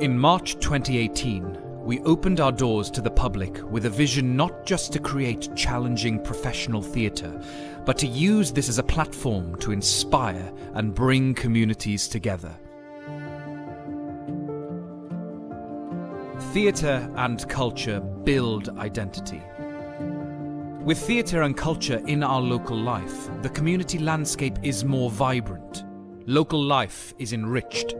In March 2018, we opened our doors to the public with a vision not just to create challenging professional theatre, but to use this as a platform to inspire and bring communities together. Theatre and culture build identity. With theatre and culture in our local life, the community landscape is more vibrant. Local life is enriched.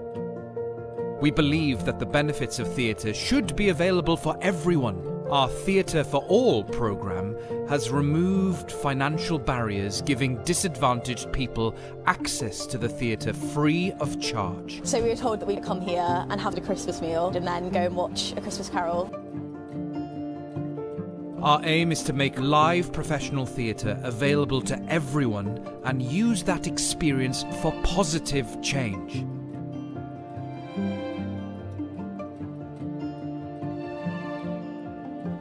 We believe that the benefits of theatre should be available for everyone. Our Theatre for All programme has removed financial barriers, giving disadvantaged people access to the theatre free of charge. So we were told that we'd come here and have a Christmas meal and then go and watch A Christmas Carol. Our aim is to make live professional theatre available to everyone and use that experience for positive change.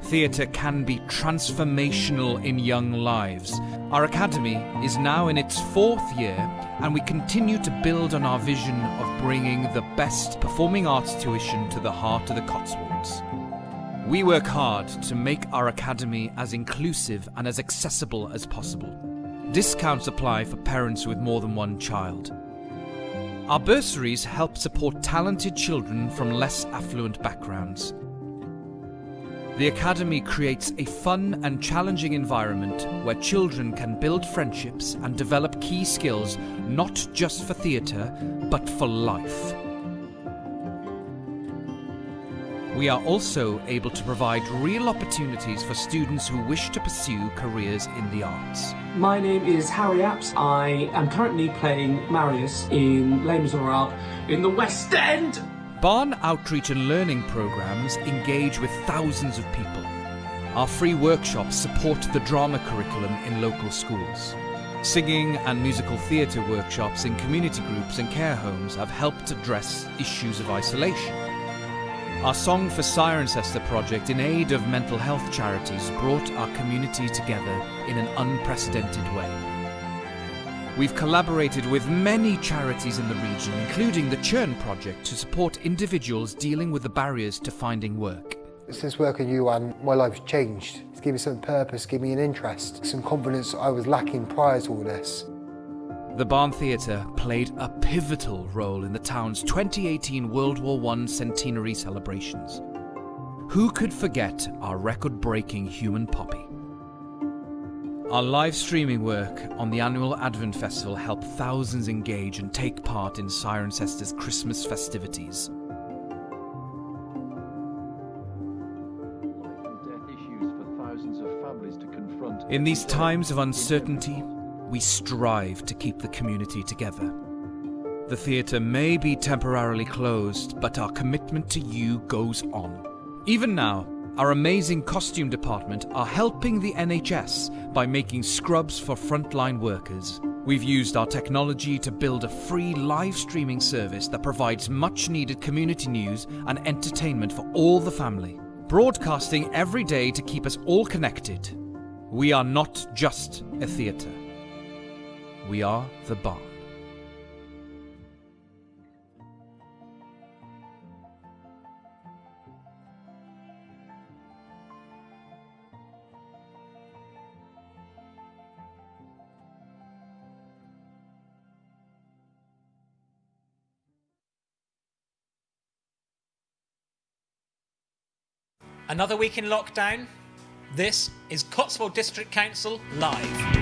Theatre can be transformational in young lives. Our academy is now in its 4th year, and we continue to build on our vision of bringing the best performing arts tuition to the heart of the Cotswolds. We work hard to make our academy as inclusive and as accessible as possible. Discounts apply for parents with more than one child. Our bursaries help support talented children from less affluent backgrounds. The Academy creates a fun and challenging environment where children can build friendships and develop key skills not just for theatre, but for life. We are also able to provide real opportunities for students who wish to pursue careers in the arts. My name is Harry Apps. I am currently playing Marius in Les Miserables in the West End. Barn outreach and learning programmes engage with thousands of people. Our free workshops support the drama curriculum in local schools. Singing and musical theatre workshops in community groups and care homes have helped address issues of isolation. Our Song for Cirencester project in aid of mental health charities brought our community together in an unprecedented way. We've collaborated with many charities in the region, including the Cllr project, to support individuals dealing with the barriers to finding work. Since working at UN, my life's changed. It's given me some purpose, given me an interest, some confidence I was lacking prior to all this. The Barn Theatre played a pivotal role in the town's 2018 World War I centenary celebrations. Who could forget our record-breaking Human Poppy? Our live streaming work on the annual Advent Festival helped thousands engage and take part in Cirencester's Christmas festivities. In these times of uncertainty, we strive to keep the community together. The theatre may be temporarily closed, but our commitment to you goes on. Even now, our amazing costume department are helping the NHS by making scrubs for frontline workers. We've used our technology to build a free live streaming service that provides much needed community news and entertainment for all the family, broadcasting every day to keep us all connected. We are not just a theatre. We are the Barn. Another week in lockdown. This is Cotswold District Council Live.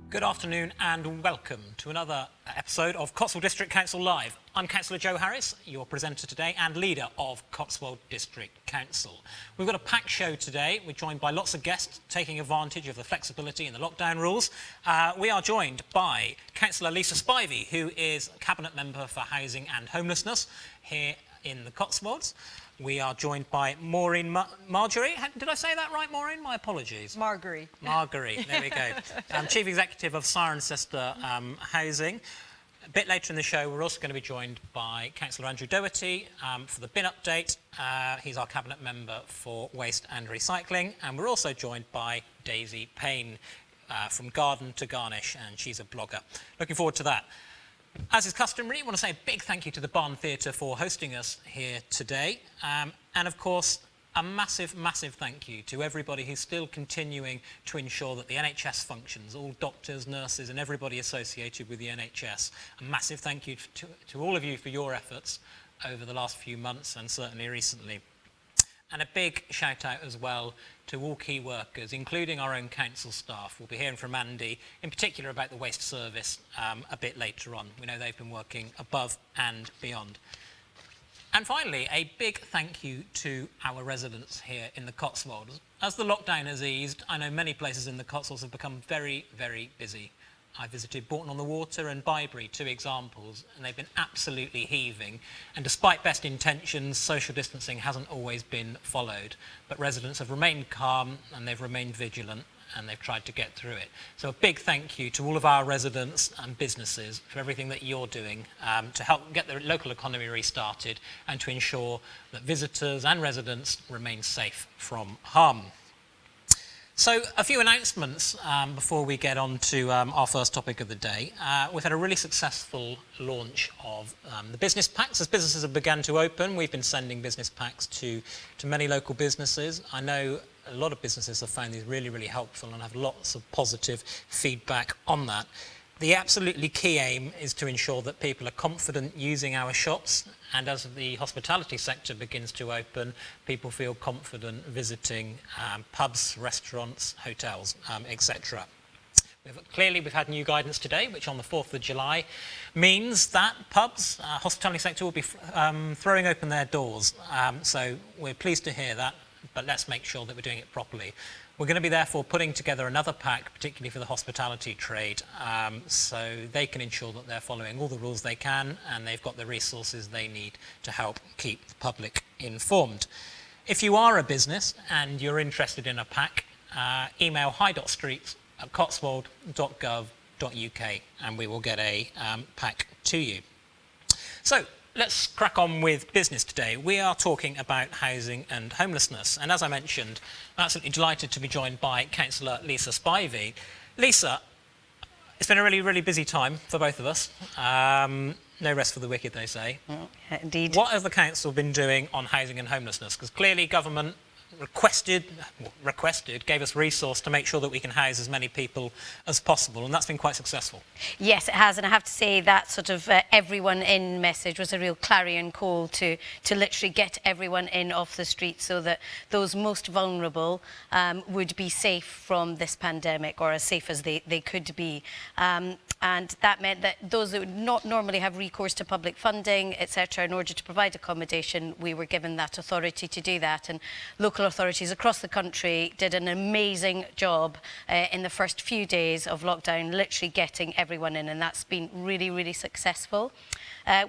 Good afternoon and welcome to another episode of Cotswold District Council Live. I'm Councillor Joe Harris, your presenter today and leader of Cotswold District Council. We've got a packed show today. We're joined by lots of guests taking advantage of the flexibility in the lockdown rules. We are joined by Councillor Lisa Spivey, who is Cabinet Member for Housing and Homelessness here in the Cotswolds. We are joined by Maureen Marjorie. Did I say that right, Maureen? My apologies. Marguerite. Marguerite, there we go. Chief Executive of Cirencester Housing. A bit later in the show, we're also going to be joined by Councillor Andrew Doherty for the bin update. He's our Cabinet Member for Waste and Recycling. And we're also joined by Daisy Payne from Garden to Garnish, and she's a blogger. Looking forward to that. As is customary, I want to say a big thank you to the Barn Theatre for hosting us here today. And of course, a massive, massive thank you to everybody who's still continuing to ensure that the NHS functions, all doctors, nurses and everybody associated with the NHS. A massive thank you to all of you for your efforts over the last few months and certainly recently. And a big shout out as well to all key workers, including our own council staff. We'll be hearing from Andy, in particular about the waste service a bit later on. We know they've been working above and beyond. And finally, a big thank you to our residents here in the Cotswolds. As the lockdown has eased, I know many places in the Cotswolds have become very, very busy. I visited Bourton-on-the-Water and Bybury, 2 examples, and they've been absolutely heaving. And despite best intentions, social distancing hasn't always been followed. But residents have remained calm and they've remained vigilant, and they've tried to get through it. So a big thank you to all of our residents and businesses for everything that you're doing to help get the local economy restarted and to ensure that visitors and residents remain safe from harm. So a few announcements before we get on to our first topic of the day. We've had a really successful launch of the business packs. As businesses have begun to open, we've been sending business packs to many local businesses. I know a lot of businesses have found these really, really helpful and have lots of positive feedback on that. The absolutely key aim is to ensure that people are confident using our shops, and as the hospitality sector begins to open, people feel confident visiting pubs, restaurants, hotels, etc. We've had new guidance today, which on the 4th of July means that pubs, hospitality sector will be throwing open their doors. So we're pleased to hear that, but let's make sure that we're doing it properly. We're going to be therefore putting together another pack, particularly for the hospitality trade, so they can ensure that they're following all the rules they can and they've got the resources they need to help keep the public informed. If you are a business and you're interested in a pack, email hi.streets@cotswold.gov.uk and we will get a pack to you. So, let's crack on with business today. We are talking about housing and homelessness. And as I mentioned, I'm absolutely delighted to be joined by Councillor Lisa Spivey. Lisa, it's been a really, really busy time for both of us. No rest for the wicked, they say. Indeed. What has the council been doing on housing and homelessness? Because clearly government gave us resource to make sure that we can house as many people as possible, and that's been quite successful. Yes, it has, and I have to say that sort of everyone in message was a real clarion call to literally get everyone in off the street so that those most vulnerable would be safe from this pandemic, or as safe as they could be. And that meant that those that would not normally have recourse to public funding, etc., in order to provide accommodation, we were given that authority to do that. And local authorities across the country did an amazing job in the first few days of lockdown, literally getting everyone in, and that's been really, really successful.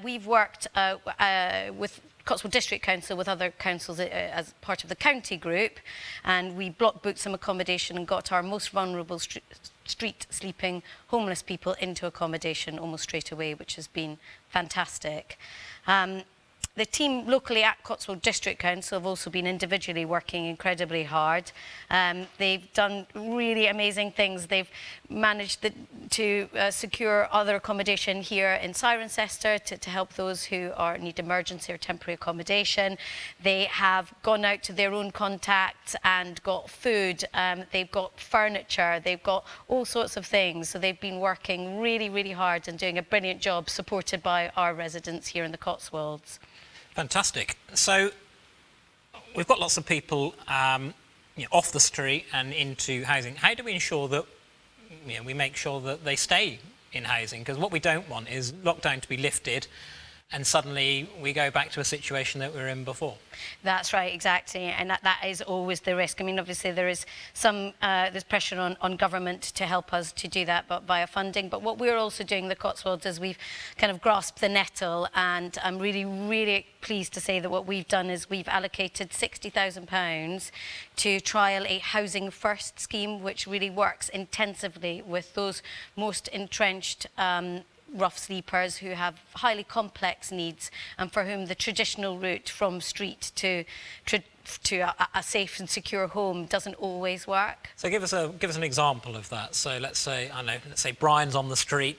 We've worked with Cotswold District Council with other councils as part of the county group, and we block booked some accommodation and got our most vulnerable street sleeping homeless people into accommodation almost straight away, which has been fantastic. The team locally at Cotswold District Council have also been individually working incredibly hard. They've done really amazing things. They've managed to secure other accommodation here in Cirencester to help those who need emergency or temporary accommodation. They have gone out to their own contacts and got food. They've got furniture. They've got all sorts of things. So they've been working really, really hard and doing a brilliant job, supported by our residents here in the Cotswolds. Fantastic. So we've got lots of people off the street and into housing. How do we ensure that we make sure that they stay in housing? Because what we don't want is lockdown to be lifted and suddenly we go back to a situation that we were in before. That's right, exactly, and that is always the risk. I mean, obviously there is some there's pressure on government to help us to do that, but via funding. But what we're also doing in the Cotswolds is we've kind of grasped the nettle, and I'm really, really pleased to say that what we've done is we've allocated £60,000 to trial a Housing First scheme, which really works intensively with those most entrenched rough sleepers who have highly complex needs and for whom the traditional route from street to a safe and secure home doesn't always work. So give us an example of that. So let's say Brian's on the street.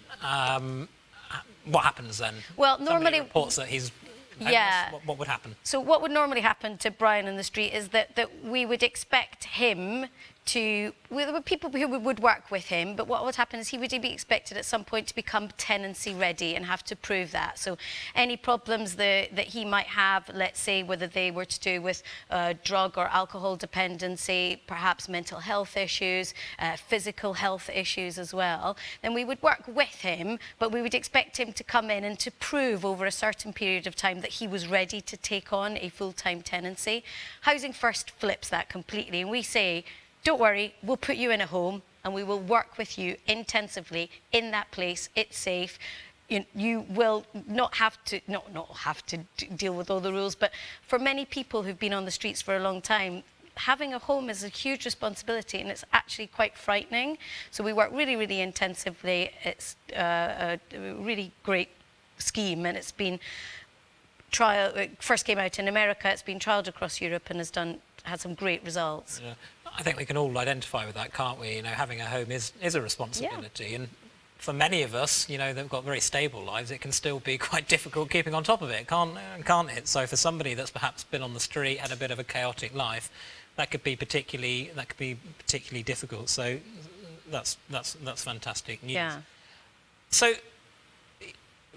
What happens then? Well, Somebody normally reports that he's homeless. Yeah. What would happen? So what would normally happen to Brian in the street is that we would expect him to, there were people who would work with him, but what would happen is he would be expected at some point to become tenancy ready and have to prove that. So any problems that he might have, let's say whether they were to do with drug or alcohol dependency, perhaps mental health issues, physical health issues as well, then we would work with him, but we would expect him to come in and to prove over a certain period of time that he was ready to take on a full-time tenancy. Housing First flips that completely, and we say, don't worry, we'll put you in a home and we will work with you intensively in that place. It's safe. You will not have to deal with all the rules, but for many people who've been on the streets for a long time, having a home is a huge responsibility and it's actually quite frightening. So we work really, really intensively. It's a really great scheme, and it's been it first came out in America, it's been trialled across Europe and had some great results. Yeah. I think we can all identify with that, can't we? Having a home is a responsibility. Yeah. And for many of us, that've got very stable lives, it can still be quite difficult keeping on top of it, can't it? So for somebody that's perhaps been on the street, had a bit of a chaotic life, that could be particularly difficult. So that's fantastic news. Yeah. So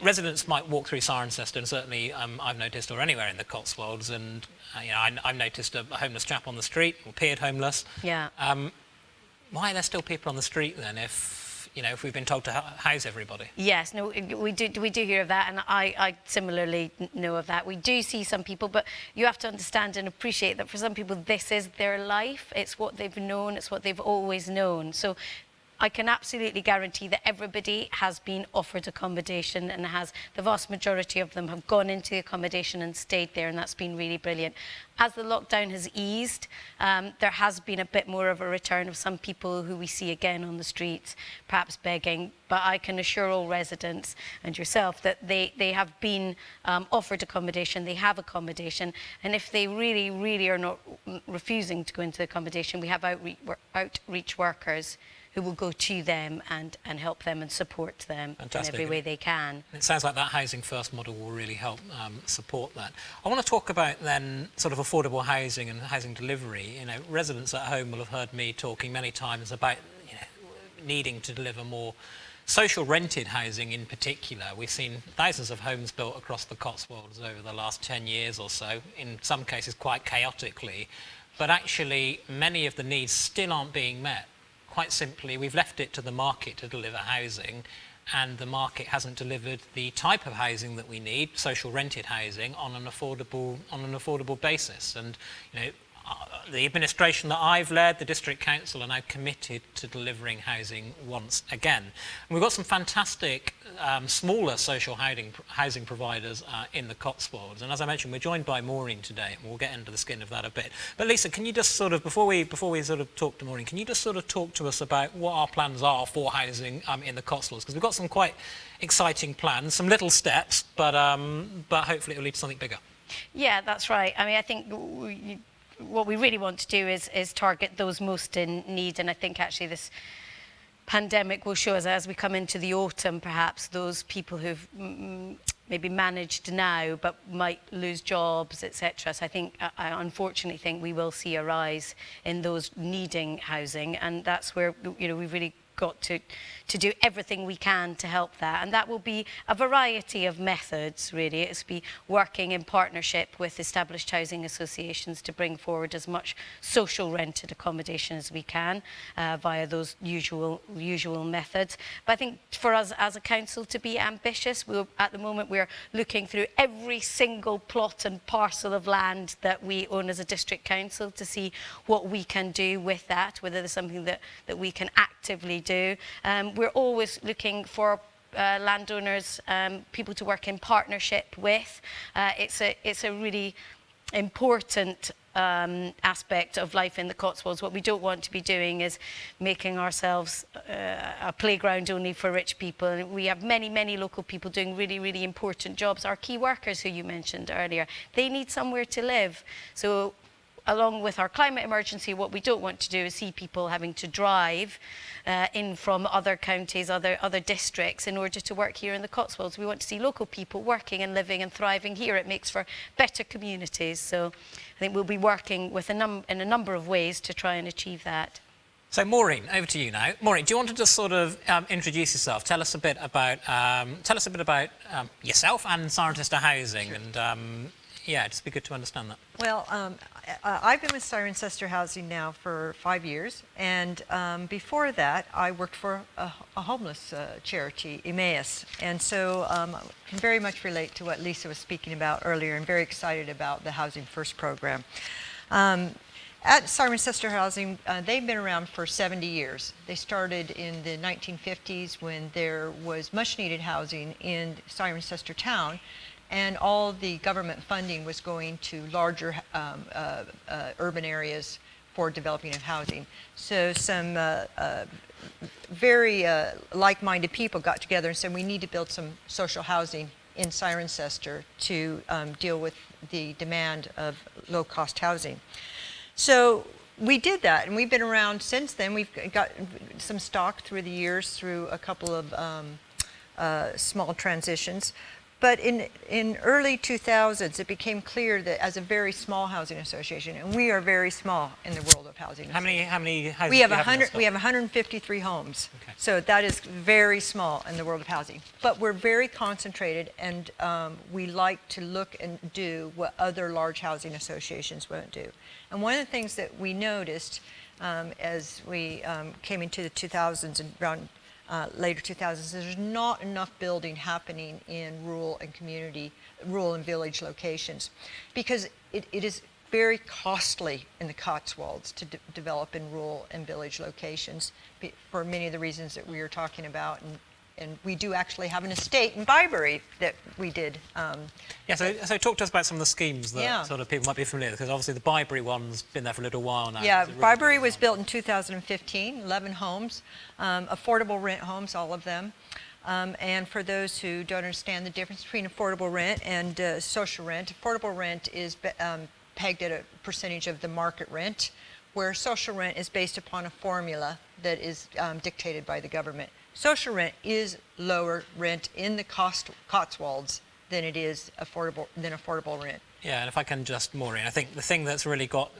residents might walk through Cirencester, and certainly I've noticed, or anywhere in the Cotswolds, and I've noticed a homeless chap on the street, or appeared homeless. Yeah. Why are there still people on the street then, if we've been told to house everybody? Yes, no, we do hear of that, and I similarly know of that. We do see some people, but you have to understand and appreciate that for some people this is their life. It's what they've known. It's what they've always known. So I can absolutely guarantee that everybody has been offered accommodation, and the vast majority of them have gone into the accommodation and stayed there, and that's been really brilliant. As the lockdown has eased, there has been a bit more of a return of some people who we see again on the streets, perhaps begging, but I can assure all residents and yourself that they have been offered accommodation, they have accommodation, and if they really, really are not refusing to go into the accommodation, we have outreach workers who will go to them and help them and support them Fantastic. in every way they can. It sounds like that Housing First model will really help support that. I want to talk about then sort of affordable housing and housing delivery. Residents at home will have heard me talking many times about needing to deliver more social rented housing in particular. We've seen thousands of homes built across the Cotswolds over the last 10 years or so, in some cases quite chaotically, but actually many of the needs still aren't being met. Quite simply, we've left it to the market to deliver housing, and the market hasn't delivered the type of housing that we need, social rented housing, on an affordable basis. And the administration that I've led, the District Council, are now committed to delivering housing once again. And we've got some fantastic smaller social housing providers in the Cotswolds. And as I mentioned, we're joined by Maureen today, and we'll get into the skin of that a bit. But Lisa, can you just sort of, before we sort of talk to Maureen, can you just sort of talk to us about what our plans are for housing in the Cotswolds? Because we've got some quite exciting plans, some little steps, but hopefully it will lead to something bigger. Yeah, that's right. I mean, I think what we really want to do is target those most in need, and I think actually this pandemic will show us, as we come into the autumn, perhaps those people who've maybe managed now but might lose jobs, etc. So I unfortunately think we will see a rise in those needing housing, and that's where we've really got to do everything we can to help that, and that will be a variety of methods really. It's be working in partnership with established housing associations to bring forward as much social rented accommodation as we can via those usual methods. But I think for us as a council to be ambitious, at the moment we're looking through every single plot and parcel of land that we own as a district council to see what we can do with that, whether there's something that we can actively do. We're always looking for landowners, people to work in partnership with. It's a really important aspect of life in the Cotswolds. What we don't want to be doing is making ourselves a playground only for rich people. And we have many, many local people doing really, really important jobs. Our key workers, who you mentioned earlier, they need somewhere to live. So along with our climate emergency, what we don't want to do is see people having to drive in from other counties, other districts in order to work here in the Cotswolds. We want to see local people working and living and thriving here. It makes for better communities. So I think we'll be working with in a number of ways to try and achieve that. So Maureen, over to you now. Maureen, do you want to just sort of introduce yourself? Tell us a bit about yourself and Cirencester Housing, and yeah, it'd just be good to understand that. Well, I've been with Cirencester Housing now for 5 years, and before that, I worked for a homeless charity, Emmaus, and so I can very much relate to what Lisa was speaking about earlier, and very excited about the Housing First program. At Cirencester Housing, they've been around for 70 years. They started in the 1950s when there was much needed housing in Cirencester town, and all the government funding was going to larger urban areas for developing of housing. So some very like-minded people got together and said, we need to build some social housing in Cirencester to deal with the demand of low-cost housing. So we did that, and we've been around since then. We've got some stock through the years through a couple of small transitions. But in early 2000s, it became clear that as a very small housing association, and we are very small in the world of housing. How many houses we have do you have? We have 153 homes. Okay. So that is very small in the world of housing. But we're very concentrated, and we like to look and do what other large housing associations won't do. And one of the things that we noticed as we came into the 2000s and around later 2000s, there's not enough building happening in rural and village locations, because it is very costly in the Cotswolds to develop in rural and village locations for many of the reasons that we were talking about. And we do actually have an estate in Bybury that we did. Yeah, so talk to us about some of the schemes that sort of people might be familiar with, because obviously the Bybury one's been there for a little while now. Yeah, really Bybury was built in 2015, 11 homes, affordable rent homes, all of them. And for those who don't understand the difference between affordable rent and social rent, affordable rent is pegged at a percentage of the market rent, where social rent is based upon a formula that is dictated by the government. Social rent is lower rent in the Cotswolds than it is affordable rent. Yeah, and if I can just, Maureen, I think the thing that's really got,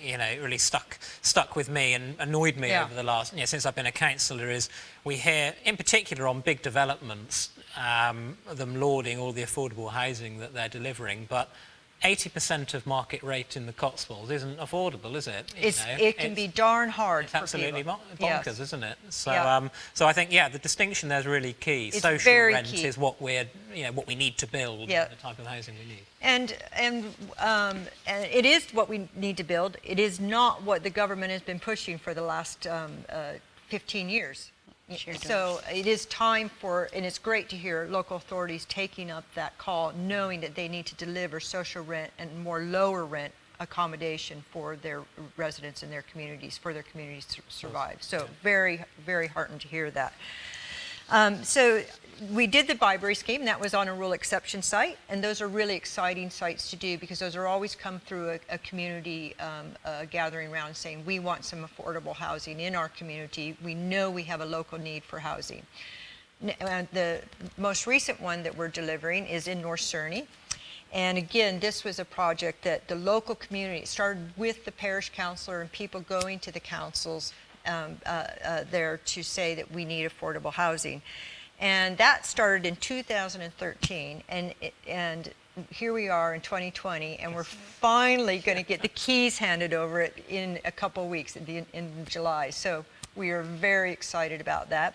really stuck with me and annoyed me over the last, since I've been a councillor, is we hear, in particular on big developments, them lauding all the affordable housing that they're delivering, but 80% of market rate in the Cotswolds isn't affordable, is it? It can be darn hard it's for absolutely people. bonkers, isn't it? So, so I think, the distinction there is really key. It's Social very rent key. is what we're, what we need to build, the type of housing we need. And it is what we need to build. It is not what the government has been pushing for the last 15 years. Sure does. So it is time for, and it's great to hear local authorities taking up that call, knowing that they need to deliver social rent and more lower rent accommodation for their residents and their communities, for their communities to survive. So very, very heartened to hear that. So we did the Bybury scheme, and that was on a rural exception site, and those are really exciting sites to do, because those are always come through a community gathering around saying, we want some affordable housing in our community. We know we have a local need for housing. The most recent one that we're delivering is in North Cerny. And again, this was a project that the local community started with the parish councillor and people going to the councils there to say that we need affordable housing. And that started in 2013, and here we are in 2020, and we're finally going to get the keys handed over it in a couple of weeks, in July. So we are very excited about that.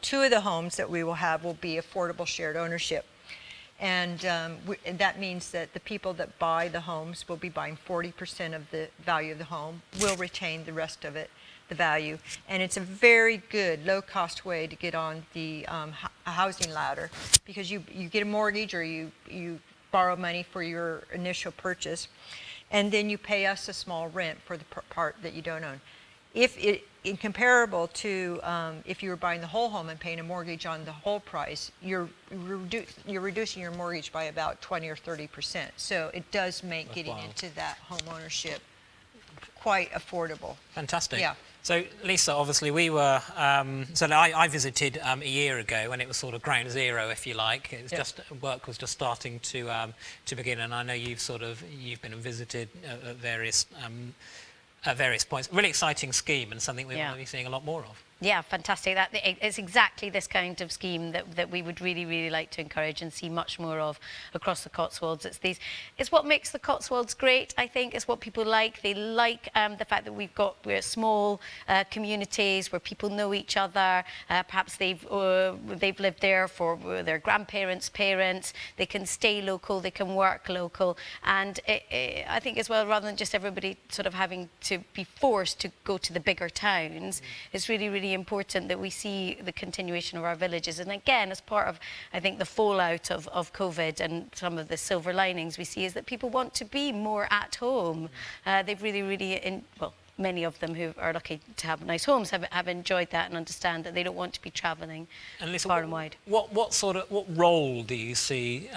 2 of the homes that we will have will be affordable shared ownership. And that means that the people that buy the homes will be buying 40% of the value of the home, will retain the rest of it, the value. And it's a very good low-cost way to get on the housing ladder, because you get a mortgage or you borrow money for your initial purchase. and then you pay us a small rent for the part that you don't own. If it, in comparable to if you were buying the whole home and paying a mortgage on the whole price, you're reducing your mortgage by about 20 or 30%. So it does make getting into that home ownership quite affordable. Fantastic. Yeah. So, Lisa, obviously we were, I visited a year ago when it was sort of ground zero, if you like. It was just, work was just starting to begin, and I know you've been and visited at various points. Really exciting scheme, and something we want to be seeing a lot more of. Yeah, fantastic. It's exactly this kind of scheme that we would really, really like to encourage and see much more of across the Cotswolds. It's what makes the Cotswolds great, I think. It's what people like. They like the fact that we're small communities where people know each other. Perhaps they've lived there for their grandparents, parents. They can stay local, they can work local. And I think as well, rather than just everybody sort of having to be forced to go to the bigger towns, it's really, really important that we see the continuation of our villages. And again, as part of, I think, the fallout of COVID and some of the silver linings we see is that people want to be more at home. They've really, many of them who are lucky to have nice homes have enjoyed that and understand that they don't want to be travelling far and wide. What role do you see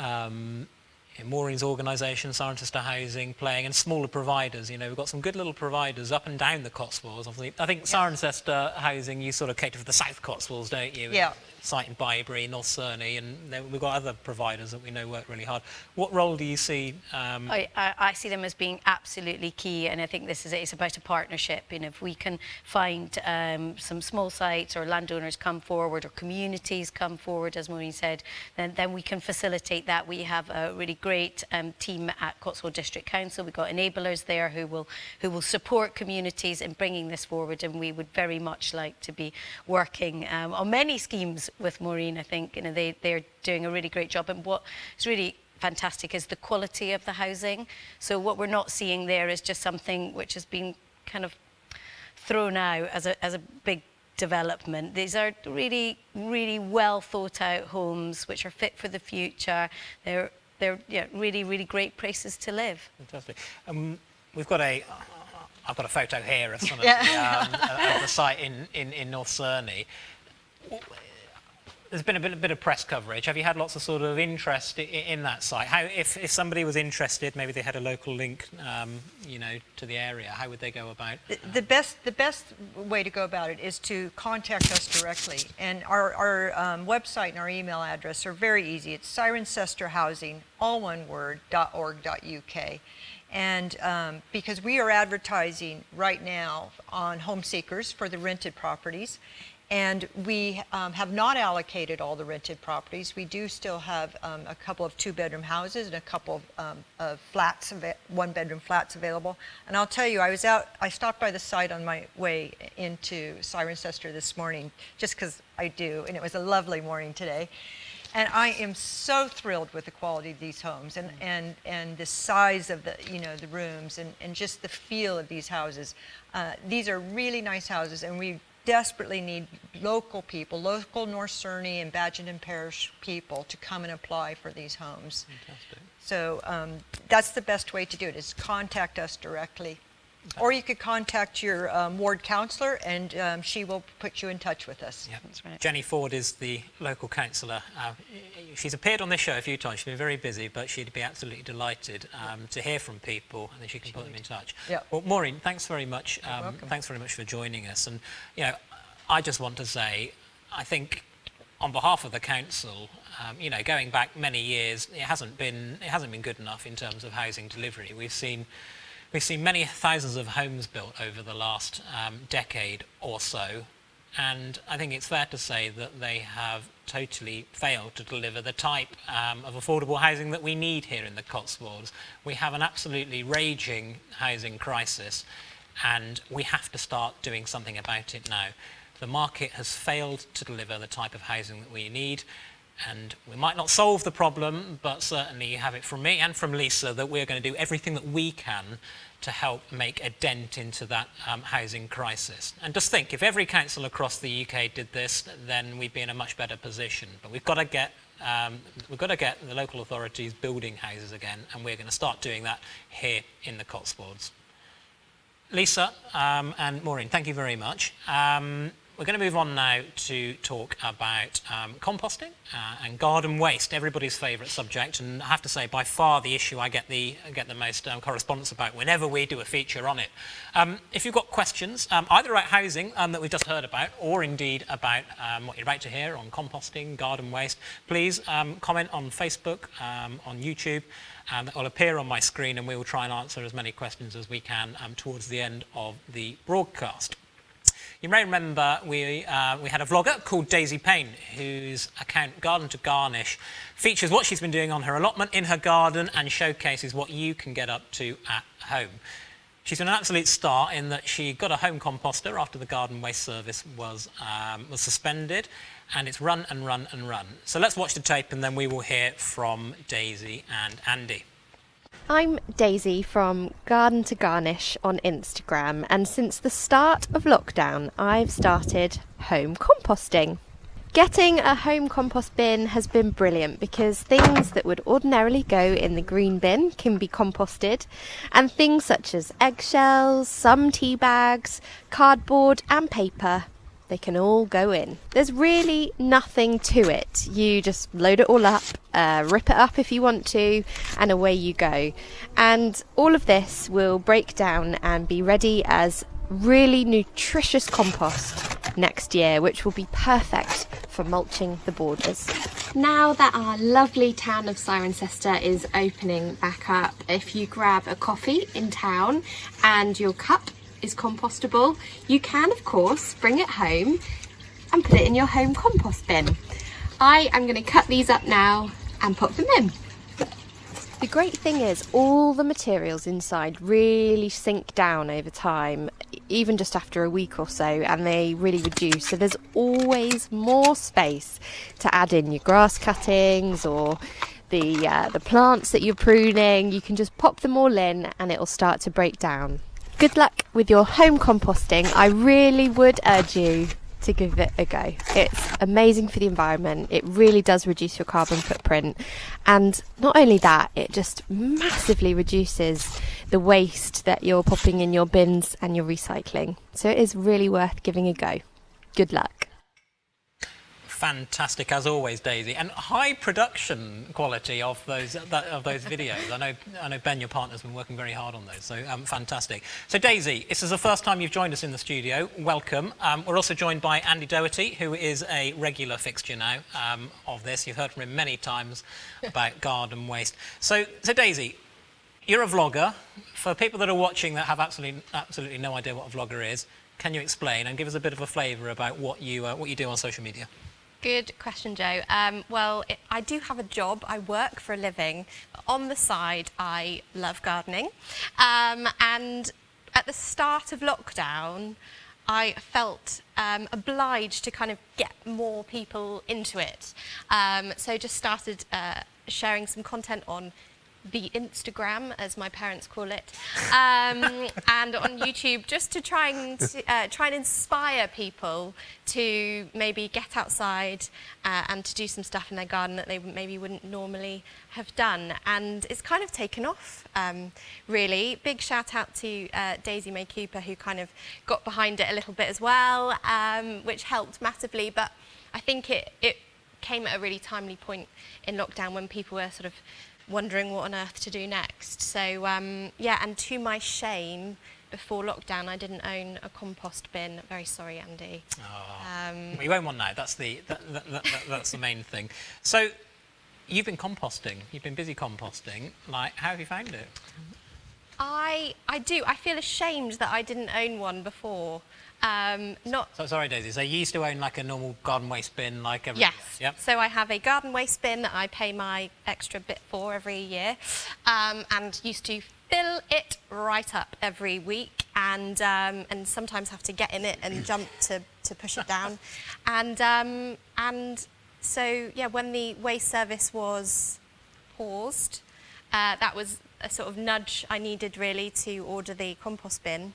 Maureen's organisation, Cirencester Housing, playing, and smaller providers? You know, we've got some good little providers up and down the Cotswolds. Obviously, I think Cirencester Housing, you sort of cater for the South Cotswolds, don't you? Yeah. Site in Bybury, North Cerney, and we've got other providers that we know work really hard. What role do you see? I see them as being absolutely key, and I think it's about a partnership. You know, if we can find some small sites or landowners come forward or communities come forward, as Maureen said, then we can facilitate that. We have a really great team at Cotswold District Council. We've got enablers there who will support communities in bringing this forward, and we would very much like to be working on many schemes with Maureen. I think they're doing a really great job, and what is really fantastic is the quality of the housing. So what we're not seeing there is just something which has been kind of thrown out as a big development. These are really, really well thought out homes which are fit for the future. They're really, really great places to live. Fantastic. I've got a photo here of some of the site in North Cerney. There's been a bit of press coverage. Have you had lots of sort of interest in that site? How, if somebody was interested, maybe they had a local link, to the area, how would they go about? The best way to go about it is to contact us directly. And our website and our email address are very easy. It's cirencesterhousing, all one word, .org.uk. And because we are advertising right now on home seekers for the rented properties, and we have not allocated all the rented properties. We do still have a couple of 2-bedroom houses and a couple of flats, 1-bedroom flats available. And I'll tell you, I stopped by the site on my way into Cirencester this morning, just because I do, and it was a lovely morning today. And I am so thrilled with the quality of these homes and the size of the rooms and just the feel of these houses. These are really nice houses, and we desperately need local people, local North Cerney and Badgerton Parish people to come and apply for these homes. Fantastic. So that's the best way to do it, is contact us directly. Or you could contact your ward councillor, and she will put you in touch with us. Yeah, that's right. Jenny Ford is the local councillor. She's appeared on this show a few times. She's been very busy, but she'd be absolutely delighted to hear from people, and then she can put them in touch. Yeah. Well, Maureen, thanks very much. You're welcome. Thanks very much for joining us. And I just want to say, I think, on behalf of the council, going back many years, it hasn't been good enough in terms of housing delivery. We've seen many thousands of homes built over the last decade or so, and I think it's fair to say that they have totally failed to deliver the type of affordable housing that we need here in the Cotswolds. We have an absolutely raging housing crisis, and we have to start doing something about it now. The market has failed to deliver the type of housing that we need. And we might not solve the problem, but certainly you have it from me and from Lisa that we're going to do everything that we can to help make a dent into that housing crisis. And just think, if every council across the UK did this, then we'd be in a much better position. But we've got to get the local authorities building houses again, and we're going to start doing that here in the Cotswolds. Lisa and Maureen, thank you very much. We're going to move on now to talk about composting and garden waste, everybody's favourite subject, and I have to say by far the issue I get the most correspondence about whenever we do a feature on it. If you've got questions, either about housing that we've just heard about, or indeed about what you're about to hear on composting, garden waste, please comment on Facebook, on YouTube, and that will appear on my screen, and we will try and answer as many questions as we can towards the end of the broadcast. You may remember we had a vlogger called Daisy Payne, whose account Garden to Garnish features what she's been doing on her allotment in her garden and showcases what you can get up to at home. She's an absolute star in that she got a home composter after the garden waste service was suspended, and it's run and run and run. So let's watch the tape and then we will hear from Daisy and Andy. I'm Daisy from Garden to Garnish on Instagram, and since the start of lockdown I've started home composting. Getting a home compost bin has been brilliant because things that would ordinarily go in the green bin can be composted, and things such as eggshells, some tea bags, cardboard and paper, they can all go in. There's really nothing to it. You just load it all up, rip it up if you want to, and away you go. And all of this will break down and be ready as really nutritious compost next year, which will be perfect for mulching the borders. Now that our lovely town of Cirencester is opening back up, if you grab a coffee in town and your cup is compostable, you can of course bring it home and put it in your home compost bin. I am going to cut these up now and put them in. The great thing is all the materials inside really sink down over time, even just after a week or so, and they really reduce, so there's always more space to add in your grass cuttings or the plants that you're pruning. You can just pop them all in and it will start to break down. Good luck with your home composting. I really would urge you to give it a go. It's amazing for the environment. It really does reduce your carbon footprint. And not only that, it just massively reduces the waste that you're popping in your bins and your recycling. So it is really worth giving a go. Good luck. Fantastic as always, Daisy, and high production quality of those videos. I know Ben, your partner's been working very hard on those, so fantastic. So Daisy, this is the first time you've joined us in the studio. Welcome. We're also joined by Andy Doherty, who is a regular fixture now of this. You've heard from him many times about garden waste. So Daisy, you're a vlogger. For people that are watching that have absolutely no idea what a vlogger is, can you explain and give us a bit of a flavour about what you do on social media? Good question, Joe. I do have a job. I work for a living. On the side, I love gardening. And at the start of lockdown, I felt obliged to kind of get more people into it. So just started sharing some content on the Instagram, as my parents call it, and on YouTube, just to try and inspire people to maybe get outside and to do some stuff in their garden that they maybe wouldn't normally have done. And it's kind of taken off, really. Big shout out to Daisy May Cooper, who kind of got behind it a little bit as well, which helped massively. But I think it came at a really timely point in lockdown when people were sort of wondering what on earth to do next. So yeah, and to my shame, before lockdown I didn't own a compost bin. Very sorry, Andy. Well, you own one now. That's the main thing. So you've been composting. You've been busy composting. Like, how have you found it? I do. I feel ashamed that I didn't own one before. So sorry, Daisy. So you used to own like a normal garden waste bin, like every year? Yep. So I have a garden waste bin that I pay my extra bit for every year, and used to fill it right up every week, and sometimes have to get in it and jump to push it down, and So yeah, when the waste service was paused, that was a sort of nudge I needed really to order the compost bin.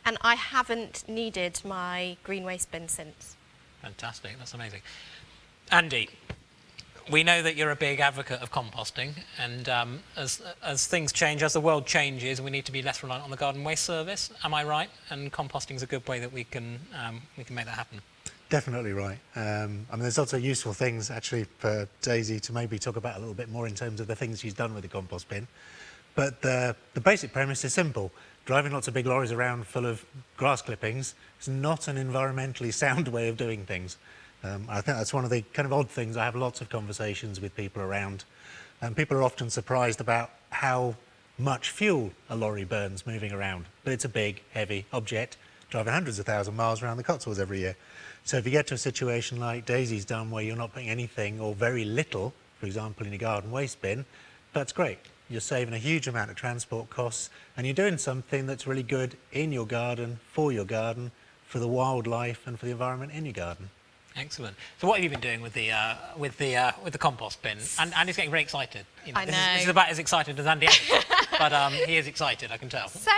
And I haven't needed my green waste bin since. Fantastic, that's amazing. Andy, we know that you're a big advocate of composting, and as things change, as the world changes, we need to be less reliant on the garden waste service. Am I right? And composting is a good way that we can make that happen. Definitely right. I mean, there's lots of useful things actually for Daisy to maybe talk about a little bit more in terms of the things she's done with the compost bin. But the basic premise is simple. Driving lots of big lorries around full of grass clippings is not an environmentally sound way of doing things. I think that's one of the kind of odd things. I have lots of conversations with people around, and people are often surprised about how much fuel a lorry burns moving around. But it's a big, heavy object, driving hundreds of thousand miles around the Cotswolds every year. So if you get to a situation like Daisy's done, where you're not putting anything or very little, for example, in your garden waste bin, that's great. You're saving a huge amount of transport costs, and you're doing something that's really good in your garden, for the wildlife and for the environment in your garden. Excellent. So what have you been doing with the compost bin? And Andy's getting very excited. You know, I know. This is about as excited as Andy is, but he is excited, I can tell. So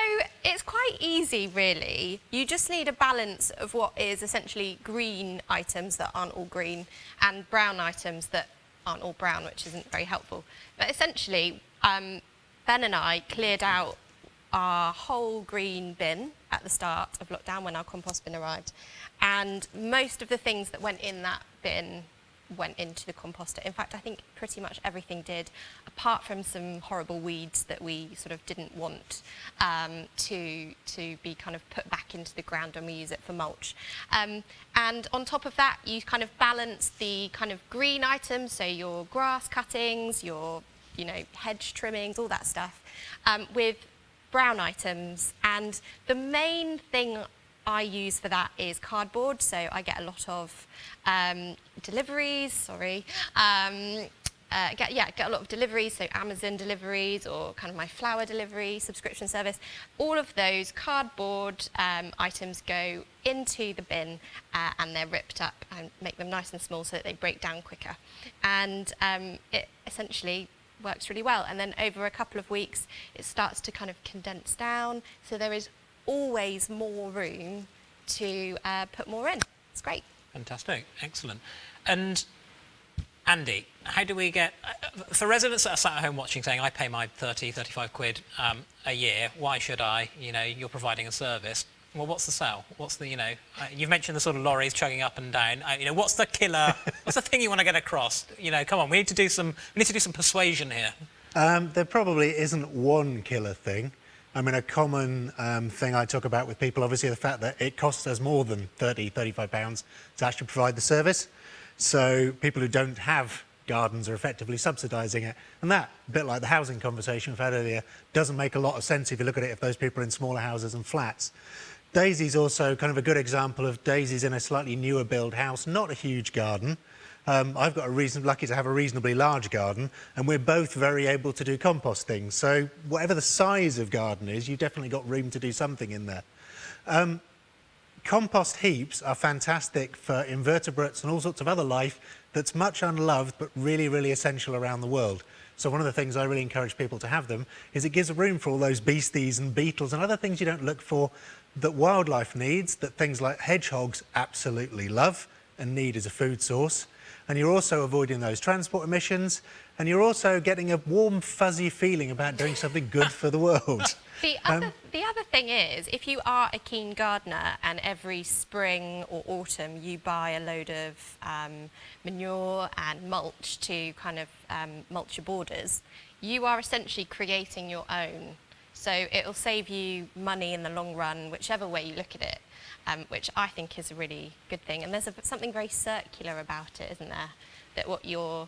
it's quite easy, really. You just need a balance of what is essentially green items that aren't all green and brown items that aren't all brown, which isn't very helpful. But essentially, Ben and I cleared out our whole green bin at the start of lockdown when our compost bin arrived. And most of the things that went in that bin went into the composter. In fact, I think pretty much everything did, apart from some horrible weeds that we sort of didn't want to be kind of put back into the ground when we use it for mulch. And on top of that, you kind of balance the kind of green items, so your grass cuttings, your hedge trimmings, all that stuff, with brown items. And the main thing I use for that is cardboard. So I get a lot of deliveries, get a lot of deliveries, so Amazon deliveries or kind of my flower delivery subscription service. All of those cardboard items go into the bin and they're ripped up and make them nice and small so that they break down quicker. And it essentially works really well. And then over a couple of weeks, it starts to kind of condense down. So there is always more room to put more in. It's great. Fantastic, excellent. And Andy, how do we get, for residents that are sat at home watching saying, I pay my 30, 35 quid a year, why should I? You're providing a service. Well, what's the sell? What's the, you've mentioned the sort of lorries chugging up and down. What's the killer, what's the thing you want to get across? Come on, we need to do some persuasion here. There probably isn't one killer thing. I mean, a common thing I talk about with people, obviously, the fact that it costs us more than £30, £35 to actually provide the service. So people who don't have gardens are effectively subsidising it. And that, a bit like the housing conversation we've had earlier, doesn't make a lot of sense if you look at it if those people are in smaller houses and flats. Daisy's also kind of a good example of Daisy's in a slightly newer build house, not a huge garden. I've got lucky to have a reasonably large garden, and we're both very able to do composting. So whatever the size of garden is, you've definitely got room to do something in there. Compost heaps are fantastic for invertebrates and all sorts of other life that's much unloved but really, really essential around the world. So one of the things I really encourage people to have them is it gives room for all those beasties and beetles and other things you don't look for that wildlife needs, that things like hedgehogs absolutely love and need as a food source. And you're also avoiding those transport emissions, and you're also getting a warm, fuzzy feeling about doing something good for the world. The other thing is, if you are a keen gardener and every spring or autumn you buy a load of manure and mulch to kind of mulch your borders, you are essentially creating your own. So it'll save you money in the long run, whichever way you look at it, which I think is a really good thing. And there's something very circular about it, isn't there? That what you're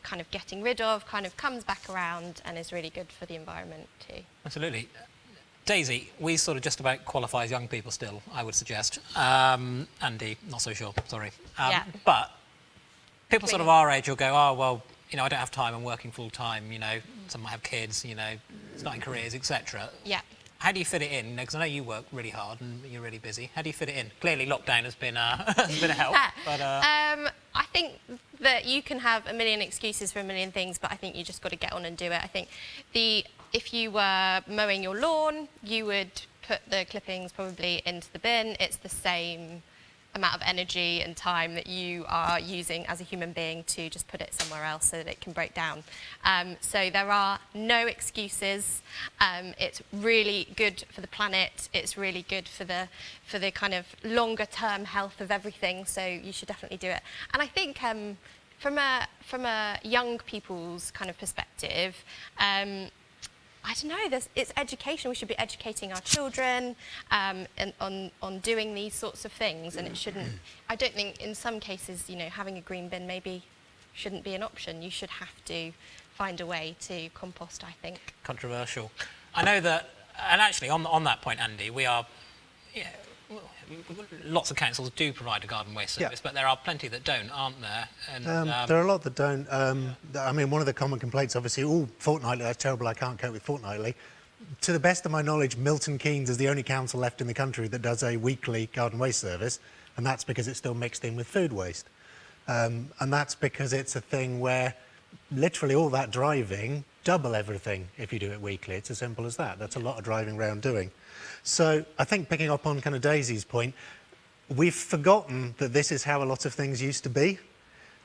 kind of getting rid of kind of comes back around and is really good for the environment too. Absolutely. Daisy, we sort of just about qualify as young people still, I would suggest. Andy, not so sure, sorry. Yeah. But people sort of our age will go, oh, well, I don't have time, I'm working full time, some might have kids, starting careers, etc. Yeah. How do you fit it in? Because I know you work really hard and you're really busy. How do you fit it in? Clearly lockdown has been a help. Yeah. But, I think that you can have a million excuses for a million things, but I think you just got to get on and do it. I think if you were mowing your lawn, you would put the clippings probably into the bin. It's the same amount of energy and time that you are using as a human being to just put it somewhere else so that it can break down. So there are no excuses. It's really good for the planet. It's really good for the kind of longer term health of everything. So you should definitely do it. And I think from a young people's kind of perspective, I don't know, it's education. We should be educating our children on doing these sorts of things, and it shouldn't, I don't think in some cases, you know, having a green bin maybe shouldn't be an option. You should have to find a way to compost, I think. Controversial. I know that, and actually on that point, Andy, we are, lots of councils do provide a garden waste service, but there are plenty that don't, aren't there? And, there are a lot that don't. I mean, one of the common complaints, obviously, fortnightly, that's terrible, I can't cope with fortnightly. To the best of my knowledge, Milton Keynes is the only council left in the country that does a weekly garden waste service, and that's because it's still mixed in with food waste. And that's because it's a thing where literally all that driving, double everything if you do it weekly. It's as simple as that. That's a lot of driving around doing. So I think picking up on kind of Daisy's point, we've forgotten that this is how a lot of things used to be.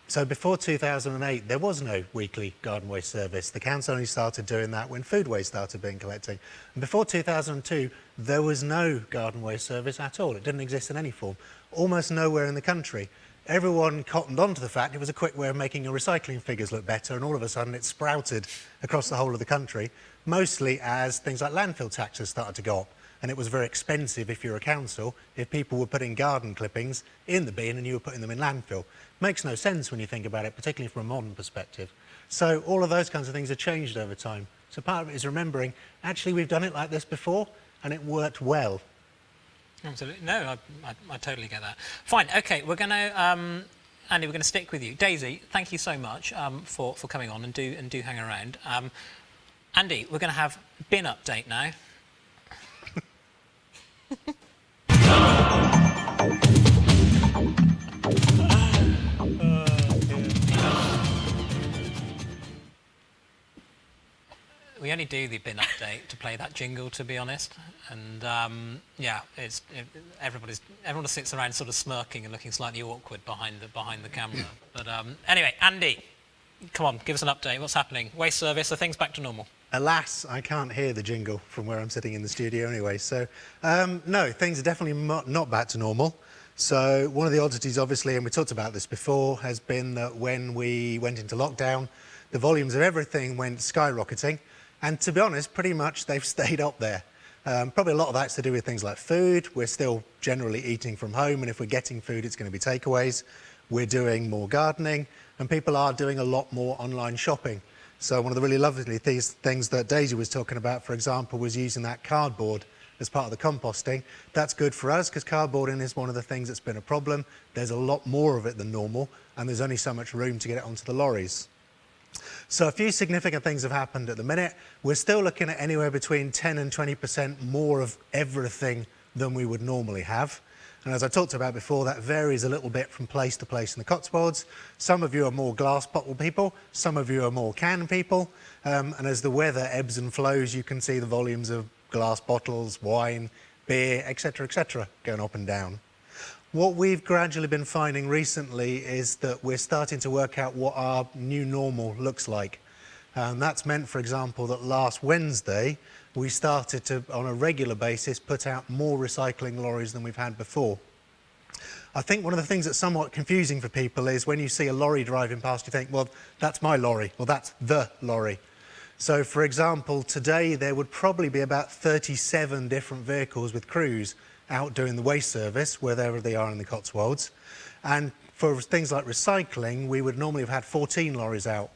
So before 2008, there was no weekly garden waste service. The council only started doing that when food waste started being collected. And before 2002, there was no garden waste service at all. It didn't exist in any form, almost nowhere in the country. Everyone cottoned on to the fact it was a quick way of making your recycling figures look better, and all of a sudden it sprouted across the whole of the country, mostly as things like landfill taxes started to go up. And it was very expensive if you're a council, if people were putting garden clippings in the bin and you were putting them in landfill. Makes no sense when you think about it, particularly from a modern perspective. So all of those kinds of things have changed over time. So part of it is remembering, actually we've done it like this before and it worked well. Absolutely. No, I totally get that. Fine, okay, we're going to, Andy, we're going to stick with you. Daisy, thank you so much for coming on, and do hang around. Andy, we're going to have bin update now. We only do the bin update to play that jingle, to be honest, and yeah, everyone sits around sort of smirking and looking slightly awkward behind the camera. But anyway, Andy, come on, give us an update. What's happening? Waste service, are things back to normal? Alas, I can't hear the jingle from where I'm sitting in the studio anyway. So, no, things are definitely not back to normal. So one of the oddities, obviously, and we talked about this before, has been that when we went into lockdown, the volumes of everything went skyrocketing. And to be honest, pretty much they've stayed up there. Probably a lot of that's to do with things like food. We're still generally eating from home, and if we're getting food, it's going to be takeaways. We're doing more gardening, and people are doing a lot more online shopping. So one of the really lovely things that Daisy was talking about, for example, was using that cardboard as part of the composting. That's good for us because cardboarding is one of the things that's been a problem. There's a lot more of it than normal, and there's only so much room to get it onto the lorries. So a few significant things have happened at the minute. We're still looking at anywhere between 10 and 20% more of everything than we would normally have. And as I talked about before, that varies a little bit from place to place in the Cotswolds. Some of you are more glass bottle people, some of you are more can people. And as the weather ebbs and flows, you can see the volumes of glass bottles, wine, beer, etc., going up and down. What we've gradually been finding recently is that we're starting to work out what our new normal looks like. That's meant, for example, that last Wednesday, we started to, on a regular basis, put out more recycling lorries than we've had before. I think one of the things that's somewhat confusing for people is when you see a lorry driving past, you think, well, that's my lorry, well, that's the lorry. So, for example, today there would probably be about 37 different vehicles with crews out doing the waste service, wherever they are in the Cotswolds. And for things like recycling, we would normally have had 14 lorries out.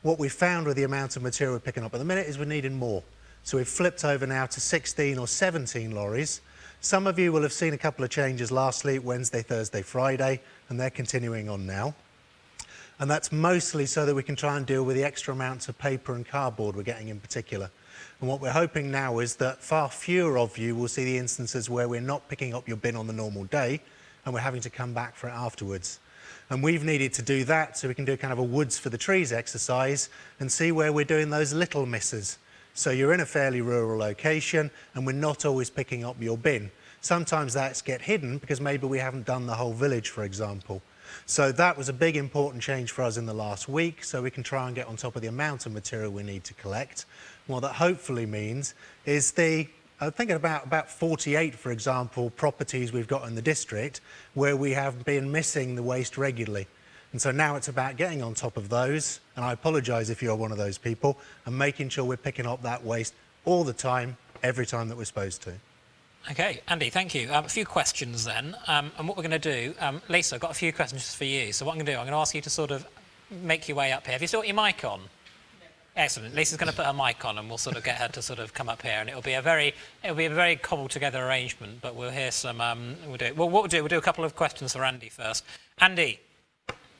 What we found with the amount of material we're picking up at the minute is we're needing more. So we've flipped over now to 16 or 17 lorries. Some of you will have seen a couple of changes lastly, Wednesday, Thursday, Friday, and they're continuing on now. And that's mostly so that we can try and deal with the extra amounts of paper and cardboard we're getting in particular. And what we're hoping now is that far fewer of you will see the instances where we're not picking up your bin on the normal day and we're having to come back for it afterwards. And we've needed to do that so we can do kind of a woods for the trees exercise and see where we're doing those little misses. So you're in a fairly rural location and we're not always picking up your bin. Sometimes that's get hidden because maybe we haven't done the whole village, for example. So that was a big important change for us in the last week, so we can try and get on top of the amount of material we need to collect. What that hopefully means is I'm thinking about 48, for example, properties we've got in the district where we have been missing the waste regularly. And so now it's about getting on top of those, and I apologise if you're one of those people, and making sure we're picking up that waste all the time, every time that we're supposed to. Okay, Andy, thank you. A few questions then, and what we're going to do, Lisa, I've got a few questions for you. So what I'm going to do, I'm going to ask you to sort of make your way up here. Have you still got your mic on? Excellent. Lisa's going to put her mic on, and we'll sort of get her to sort of come up here, and it'll be a very cobbled together arrangement. But we'll hear some. What we'll do a couple of questions for Andy first. Andy,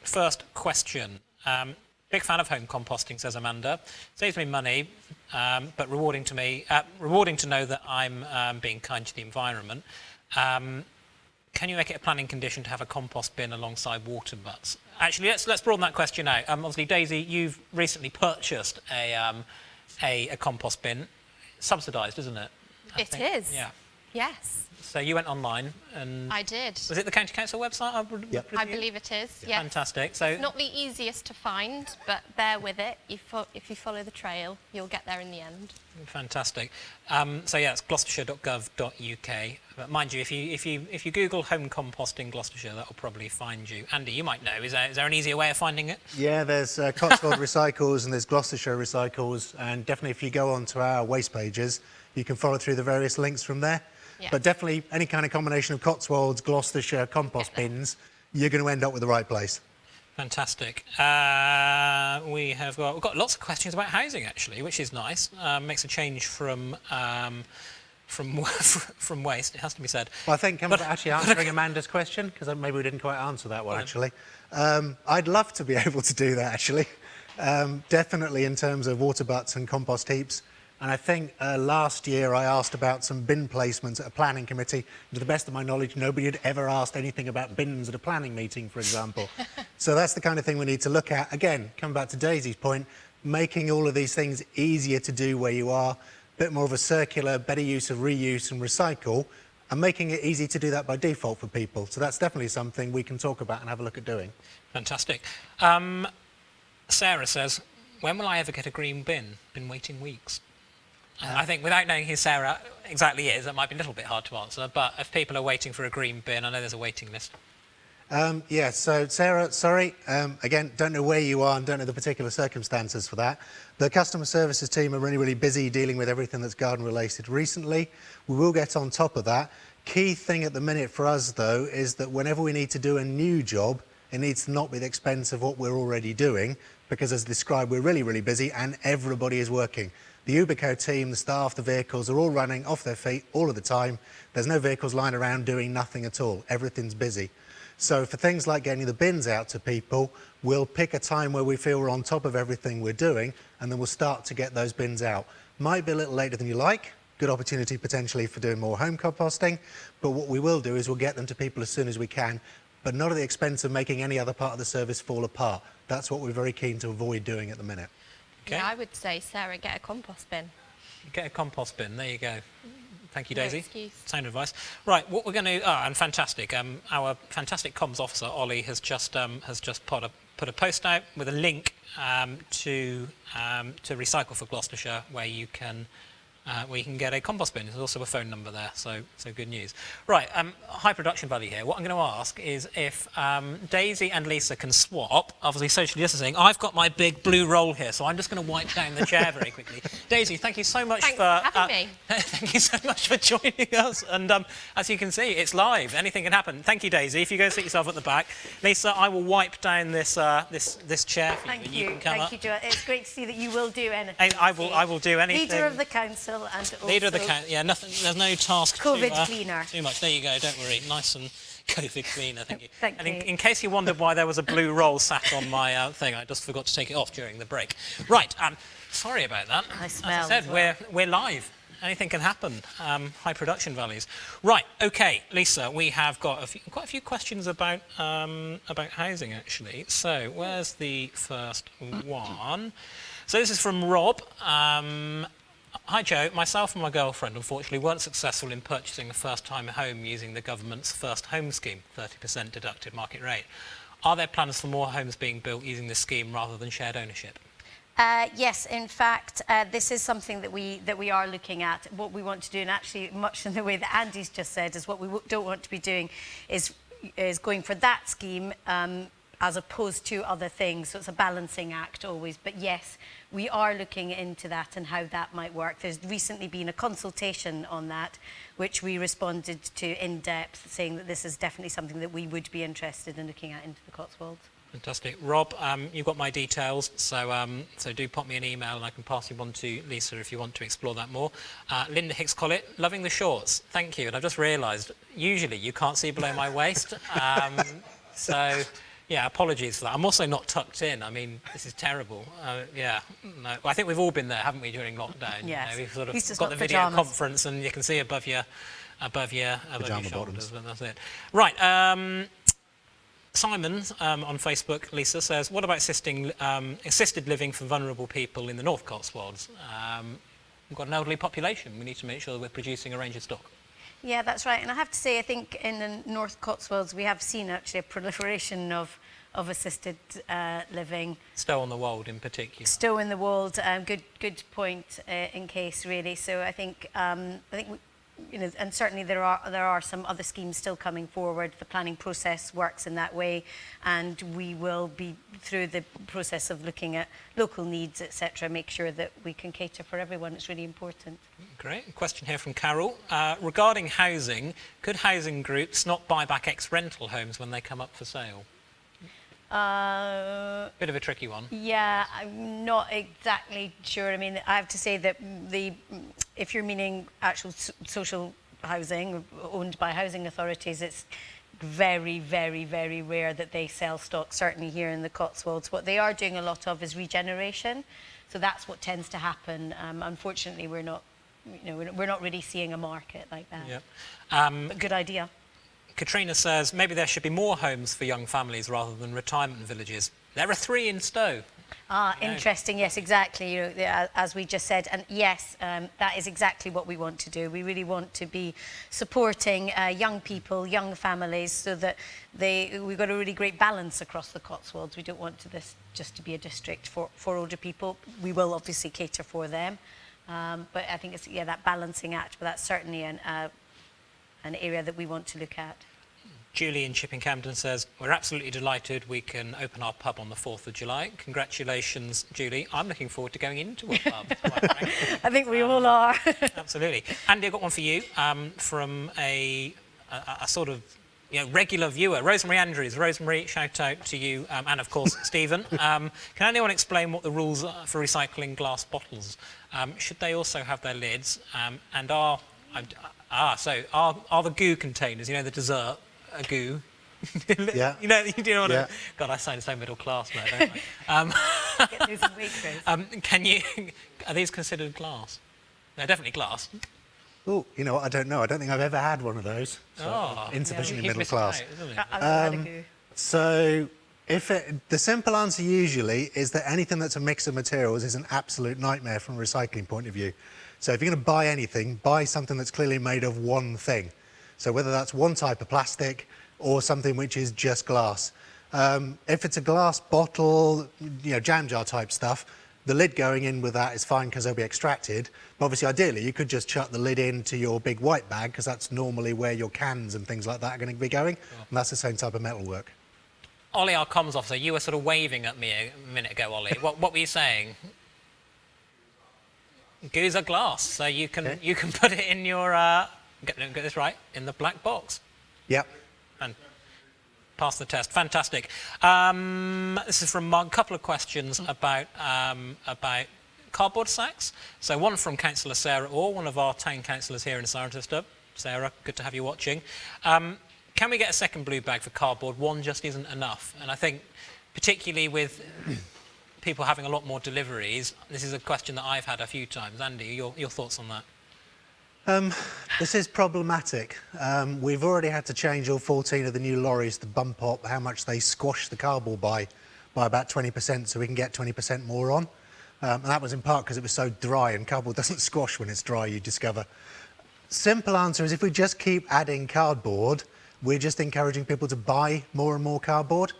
first question. Big fan of home composting, says Amanda. Saves me money, but rewarding to know that I'm being kind to the environment. Can you make it a planning condition to have a compost bin alongside water butts? Actually, let's broaden that question out. Obviously, Daisy, you've recently purchased a compost bin, subsidised, isn't it? It is. Yeah. Yes. So you went online and... I did. Was it the County Council website? Yep. I believe it is, yes. Fantastic. So It's not the easiest to find, but bear with it. If you follow the trail, you'll get there in the end. Fantastic. So yeah, it's gloucestershire.gov.uk. But mind you, if you Google home composting Gloucestershire, that will probably find you. Andy, you might know. Is there an easier way of finding it? Yeah, there's Cotswold Recycles and there's Gloucestershire Recycles, and definitely if you go onto our waste pages, you can follow through the various links from there. Yeah. But definitely any kind of combination of Cotswolds, Gloucestershire, compost bins, you're going to end up with the right place. Fantastic. We've got lots of questions about housing actually, which is nice. Makes a change from waste, it has to be said. Well, I think actually answering Amanda's question, because maybe we didn't quite answer that one actually. I'd love to be able to do that actually. Definitely in terms of water butts and compost heaps. And I think last year I asked about some bin placements at a planning committee. To the best of my knowledge, nobody had ever asked anything about bins at a planning meeting, for example. So that's the kind of thing we need to look at. Again, coming back to Daisy's point, making all of these things easier to do where you are, a bit more of a circular, better use of reuse and recycle, and making it easy to do that by default for people. So that's definitely something we can talk about and have a look at doing. Fantastic. Sarah says, when will I ever get a green bin? Been waiting weeks. I think without knowing who Sarah exactly is, that might be a little bit hard to answer, but if people are waiting for a green bin, I know there's a waiting list. Yeah, so Sarah, sorry, again, don't know where you are and don't know the particular circumstances for that. The customer services team are really, really busy dealing with everything that's garden related recently. We will get on top of that. Key thing at the minute for us, though, is that whenever we need to do a new job, it needs to not be the expense of what we're already doing, because as described, we're really, really busy and everybody is working. The Ubico team, the staff, the vehicles are all running off their feet all of the time. There's no vehicles lying around doing nothing at all. Everything's busy. So for things like getting the bins out to people, we'll pick a time where we feel we're on top of everything we're doing, and then we'll start to get those bins out. Might be a little later than you like. Good opportunity potentially for doing more home composting. But what we will do is we'll get them to people as soon as we can, but not at the expense of making any other part of the service fall apart. That's what we're very keen to avoid doing at the minute. Okay. Yeah, I would say, Sarah, get a compost bin. Get a compost bin, there you go. Thank you, No Daisy. excuse. Sound advice. Right, what we're going to... and fantastic. Our fantastic comms officer, Ollie, has just put a post out with a link to Recycle for Gloucestershire, where you can get a compost bin. There's also a phone number there, so good news. Right, high production value here. What I'm going to ask is if Daisy and Lisa can swap, obviously socially distancing. I've got my big blue roll here, so I'm just going to wipe down the chair very quickly. Daisy, thank you so much Thanks for having me. Thank you so much for joining us. And as you can see, it's live. Anything can happen. Thank you, Daisy. If you go sit yourself at the back. Lisa, I will wipe down this this chair for you. Thank and you. can come Thank up. you, Joe. It's great to see that you will do anything. I will do anything. Leader of the council and also Leader of the council. Yeah, nothing. There's no task. COVID cleaner. Too much. There you go. Don't worry. Nice and COVID cleaner. Thank you. Thank and you. in case you wondered why there was a blue roll sat on my thing, I just forgot to take it off during the break. Right. Sorry about that. I smell As I said, as well. we're live. anything can happen. High production values. Right, okay, Lisa, we have got quite a few questions about housing, actually. So, where's the first one? So this is from Rob. Hi Joe, myself and my girlfriend unfortunately weren't successful in purchasing a first-time home using the government's First Home Scheme, 30% deducted market rate. Are there plans for more homes being built using this scheme rather than shared ownership? Yes, in fact, this is something that we are looking at. What we want to do, and actually much in the way that Andy's just said, is what we don't want to be doing is going for that scheme as opposed to other things. So it's a balancing act always. But yes, we are looking into that and how that might work. There's recently been a consultation on that, which we responded to in depth, saying that this is definitely something that we would be interested in looking at into the Cotswolds. Fantastic. Rob, you've got my details, so do pop me an email and I can pass you on to Lisa if you want to explore that more. Linda Hicks-Collett, loving the shorts. Thank you. And I've just realised, usually you can't see below my waist. So, yeah, apologies for that. I'm also not tucked in. I mean, this is terrible. Yeah. No. Well, I think we've all been there, haven't we, during lockdown? Yes. You know, we've sort of He's just got the video pyjamas. conference and you can see above your Pyjama shoulders, bottoms. but that's it. Right. Simon on Facebook, Lisa, says, what about assisted living for vulnerable people in the North Cotswolds? We've got an elderly population. We need to make sure that we're producing a range of stock. Yeah, that's right. And I have to say, I think in the North Cotswolds, we have seen actually a proliferation of assisted living. Stow on the Wold in particular. Stow in the Wold, good point in case, really. So I think you know, and certainly there are some other schemes still coming forward. The planning process works in that way, and we will be through the process of looking at local needs, etc. Make sure that we can cater for everyone. It's really important. Great. A question here from Carol. Regarding housing, could housing groups not buy back ex-rental homes when they come up for sale? Bit of a tricky one. Yeah, I'm not exactly sure. I mean, I have to say that if you're meaning actual social housing owned by housing authorities, it's very, very, very rare that they sell stock, certainly here in the Cotswolds. What they are doing a lot of is regeneration. So that's what tends to happen. Unfortunately, we're not really seeing a market like that. Yep. But good idea. Katrina says, maybe there should be more homes for young families rather than retirement villages. There are 3 in Stow. Interesting. Yes, exactly. You know, as we just said, and yes, that is exactly what we want to do. We really want to be supporting young people, young families, so that we've got a really great balance across the Cotswolds. We don't want this just to be a district for older people. We will obviously cater for them, but I think it's that balancing act. But that's certainly an area that we want to look at. Julie in Chipping Campden says, we're absolutely delighted we can open our pub on the 4th of July. Congratulations, Julie. I'm looking forward to going into a pub, quite frankly. I think we all are. Absolutely. Andy, I've got one for you from a sort of regular viewer, Rosemary Andrews. Rosemary, shout out to you, and of course, Stephen. Can anyone explain what the rules are for recycling glass bottles? Should they also have their lids? And are the goo containers, the dessert, a goo? Yeah. You know what yeah. God, I sound so middle class now, don't I? Get through some waitress. Are these considered glass? They're definitely glass. Oh, you know what? I don't know. I don't think I've ever had one of those. So I'm insufficiently middle class. So the simple answer usually is that anything that's a mix of materials is an absolute nightmare from a recycling point of view. So if you're going to buy anything, buy something that's clearly made of one thing. So whether that's one type of plastic or something which is just glass. If it's a glass bottle, jam jar type stuff, the lid going in with that is fine because they'll be extracted. But obviously, ideally, you could just chuck the lid into your big white bag because that's normally where your cans and things like that are going to be going. Yeah. And that's the same type of metalwork. Ollie, our comms officer, you were sort of waving at me a minute ago, Ollie. What were you saying? Goos are glass, so you can put it in your get this right, in the black box. Yep. And pass the test. Fantastic. This is from Mark. A couple of questions about cardboard sacks. So one from Councillor Sarah Orr, one of our town councillors here in Cirencester. Sarah, good to have you watching. Can we get a second blue bag for cardboard? One just isn't enough. And I think particularly with people having a lot more deliveries, this is a question that I've had a few times. Andy, your thoughts on that? This is problematic. We've already had to change all 14 of the new lorries to bump up how much they squash the cardboard by about 20%, so we can get 20% more on. And that was in part because it was so dry, and cardboard doesn't squash when it's dry, you discover. Simple answer is if we just keep adding cardboard, we're just encouraging people to buy more and more cardboard.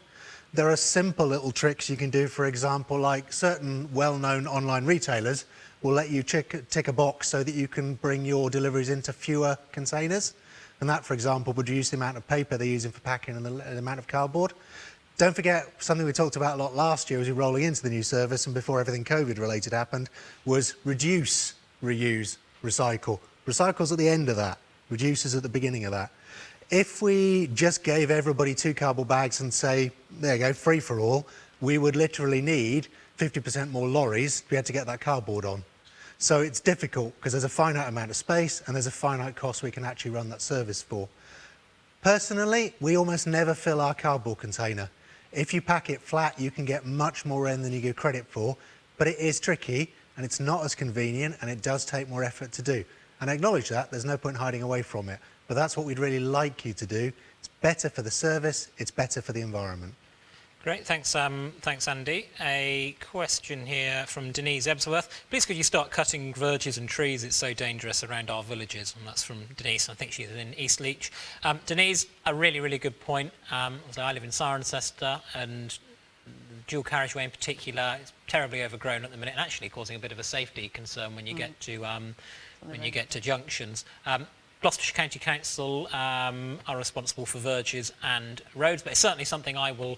There are simple little tricks you can do, for example, like certain well-known online retailers will let you tick a box so that you can bring your deliveries into fewer containers. And that, for example, would reduce the amount of paper they're using for packing and the amount of cardboard. Don't forget, something we talked about a lot last year as we were rolling into the new service and before everything COVID-related happened, was reduce, reuse, recycle. Recycle's at the end of that. Reduce is at the beginning of that. If we just gave everybody 2 cardboard bags and say, there you go, free for all, we would literally need 50% more lorries to be able to get that cardboard on. So it's difficult because there's a finite amount of space and there's a finite cost we can actually run that service for. Personally, we almost never fill our cardboard container. If you pack it flat, you can get much more in than you give credit for, but it is tricky and it's not as convenient and it does take more effort to do. And I acknowledge that, there's no point hiding away from it, but that's what we'd really like you to do. It's better for the service, it's better for the environment. Great, thanks Andy. A question here from Denise Ebsworth. Please could you start cutting verges and trees? It's so dangerous around our villages. And that's from Denise, I think she's in East Leach. Denise, a really, really good point. So I live in Cirencester and dual carriageway in particular is terribly overgrown at the minute and actually causing a bit of a safety concern when you get to junctions. Gloucestershire County Council are responsible for verges and roads, but it's certainly something I will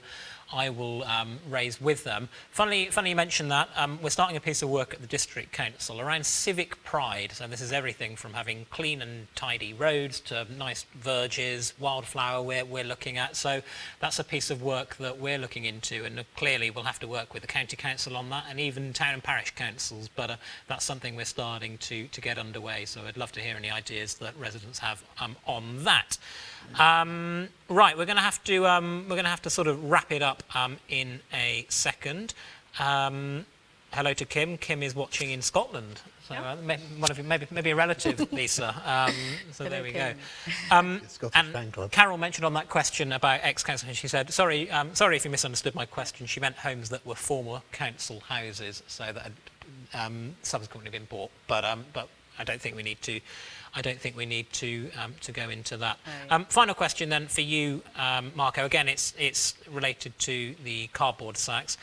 raise with them. Funny you mention that. We're starting a piece of work at the District Council around civic pride. So this is everything from having clean and tidy roads to nice verges, wildflower we're looking at. So that's a piece of work that we're looking into, and clearly we'll have to work with the County Council on that and even town and parish councils, but that's something we're starting to get underway. So I'd love to hear any ideas that residents have on that. Right, we're going to have to sort of wrap it up in a second. Hello to Kim. Kim is watching in Scotland. So one of you, maybe a relative, Lisa. So there we go. And Carol mentioned on that question about ex-council, she said, sorry if you misunderstood my question. She meant homes that were former council houses, so that had subsequently been bought. But I don't think we need to. To go into that. Final question then for you, Marco. Again, it's related to the cardboard sacks.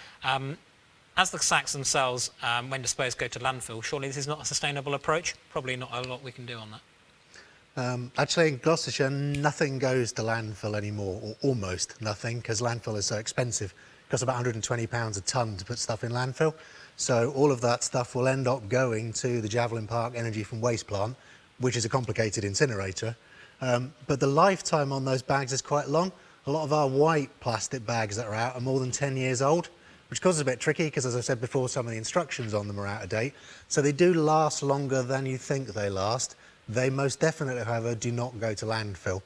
As the sacks themselves, when disposed, go to landfill, surely this is not a sustainable approach? Probably not a lot we can do on that. Actually, in Gloucestershire, nothing goes to landfill anymore, or almost nothing, because landfill is so expensive. It costs about £120 a tonne to put stuff in landfill. So all of that stuff will end up going to the Javelin Park Energy from Waste plant, which is a complicated incinerator. But the lifetime on those bags is quite long. A lot of our white plastic bags that are out are more than 10 years old, which causes a bit tricky because, as I said before, some of the instructions on them are out of date. So they do last longer than you think they last. They most definitely, however, do not go to landfill.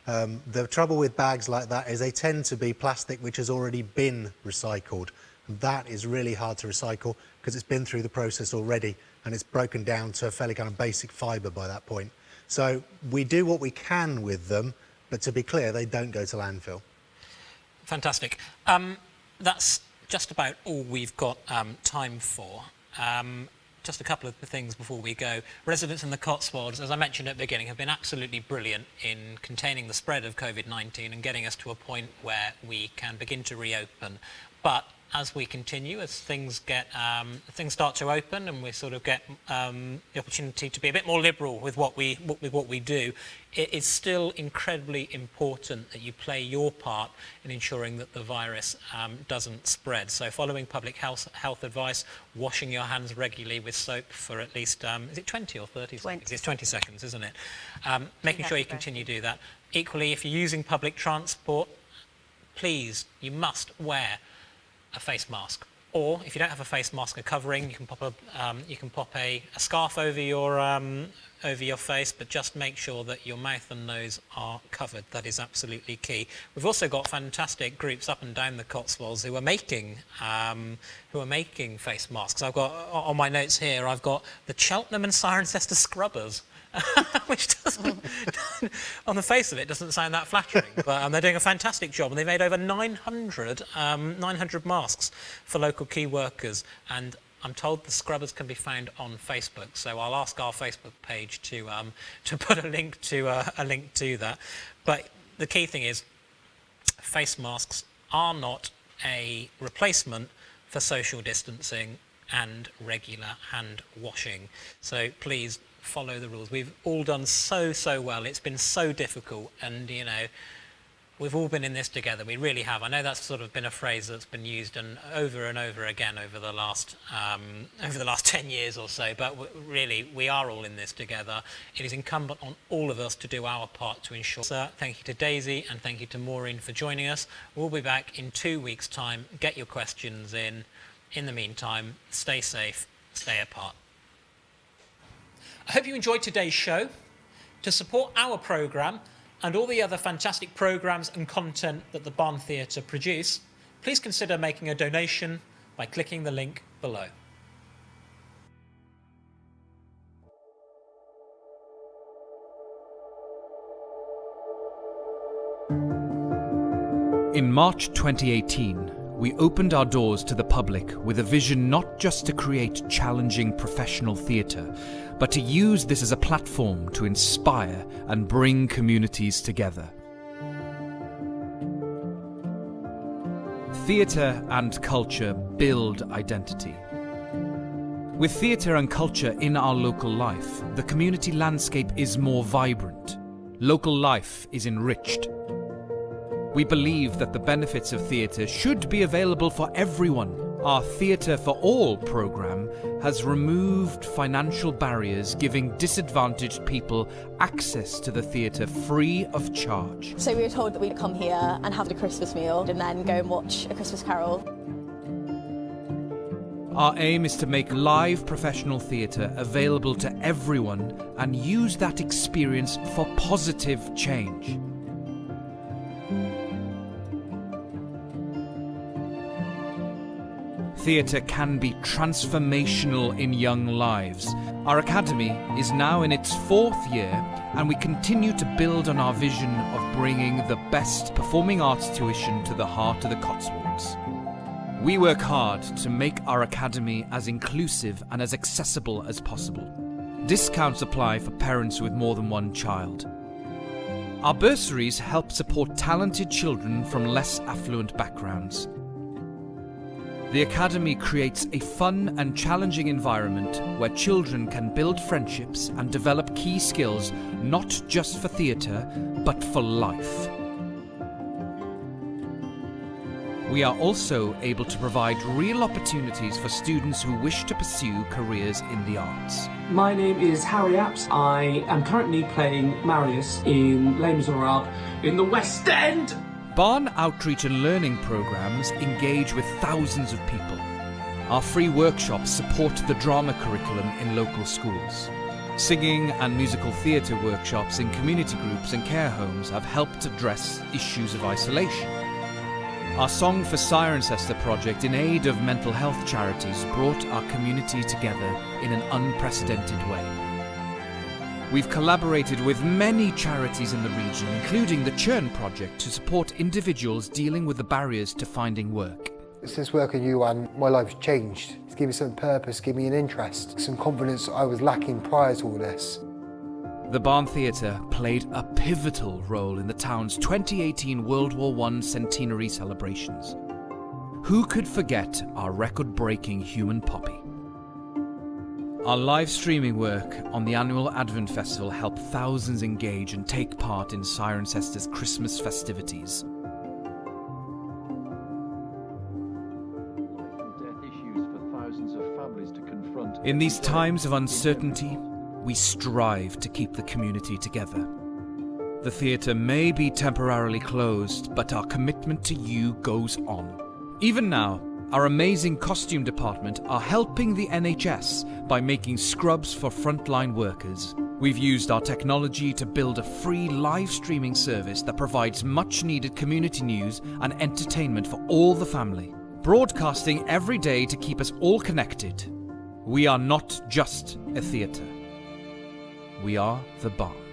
The trouble with bags like that is they tend to be plastic which has already been recycled. That is really hard to recycle because it's been through the process already and it's broken down to a fairly kind of basic fibre by that point. So we do what we can with them, but to be clear, they don't go to landfill. Fantastic. That's just about all we've got time for. Just a couple of things before we go. Residents in the Cotswolds, as I mentioned at the beginning, have been absolutely brilliant in containing the spread of COVID-19 and getting us to a point where we can begin to reopen. But as we continue, as things start to open and we sort of get the opportunity to be a bit more liberal with what we do, it is still incredibly important that you play your part in ensuring that the virus doesn't spread. So following public health advice, washing your hands regularly with soap for at least, is it 20 or 30 seconds? It's 20 seconds, isn't it? Making sure you continue to do that. Equally, if you're using public transport, please, you must wear a face mask, or if you don't have a face mask, a covering, you can pop a scarf over your face, but just make sure that your mouth and nose are covered. That is absolutely key. We've also got fantastic groups up and down the Cotswolds who are making face masks. I've got on my notes here, I've got the Cheltenham and Cirencester Scrubbers which doesn't, on the face of it, doesn't sound that flattering. But they're doing a fantastic job, and they made over 900 masks for local key workers. And I'm told the scrubbers can be found on Facebook, so I'll ask our Facebook page to put a link to that. But the key thing is, face masks are not a replacement for social distancing and regular hand washing. So please follow the rules. We've all done so well. It's been so difficult, and you know, we've all been in this together. We really have. I know that's sort of been a phrase that's been used and over again over the last 10 years or so, but really we are all in this together. It is incumbent on all of us to do our part to ensure. So thank you to Daisy and thank you to Maureen for joining us. We'll be back in 2 weeks' time. Get your questions in. In the meantime, stay safe, stay apart. I hope you enjoyed today's show. To support our programme and all the other fantastic programmes and content that the Barn Theatre produce, please consider making a donation by clicking the link below. In March 2018, we opened our doors to the public with a vision not just to create challenging professional theatre, but to use this as a platform to inspire and bring communities together. Theatre and culture build identity. With theatre and culture in our local life, the community landscape is more vibrant. Local life is enriched. We believe that the benefits of theatre should be available for everyone. Our Theatre for All programme has removed financial barriers, giving disadvantaged people access to the theatre free of charge. So we were told that we'd come here and have a Christmas meal and then go and watch A Christmas Carol. Our aim is to make live professional theatre available to everyone and use that experience for positive change. Theatre can be transformational in young lives. Our academy is now in its 4th year, and we continue to build on our vision of bringing the best performing arts tuition to the heart of the Cotswolds. We work hard to make our academy as inclusive and as accessible as possible. Discounts apply for parents with more than one child. Our bursaries help support talented children from less affluent backgrounds. The Academy creates a fun and challenging environment where children can build friendships and develop key skills not just for theatre, but for life. We are also able to provide real opportunities for students who wish to pursue careers in the arts. My name is Harry Apps. I am currently playing Marius in Les Miserables in the West End. Barn outreach and learning programmes engage with thousands of people. Our free workshops support the drama curriculum in local schools. Singing and musical theatre workshops in community groups and care homes have helped address issues of isolation. Our Song for Cirencester project in aid of mental health charities brought our community together in an unprecedented way. We've collaborated with many charities in the region, including the Cllr project, to support individuals dealing with the barriers to finding work. Since working with you, my life's changed. It's given me some purpose, given me an interest, some confidence I was lacking prior to all this. The Barn Theatre played a pivotal role in the town's 2018 World War I centenary celebrations. Who could forget our record-breaking Human Poppy? Our live streaming work on the annual Advent Festival helped thousands engage and take part in Cirencester's Christmas festivities. In these times of uncertainty, we strive to keep the community together. The theatre may be temporarily closed, but our commitment to you goes on. Even now, our amazing costume department are helping the NHS by making scrubs for frontline workers. We've used our technology to build a free live streaming service that provides much needed community news and entertainment for all the family, broadcasting every day to keep us all connected. We are not just a theatre. We are the bark.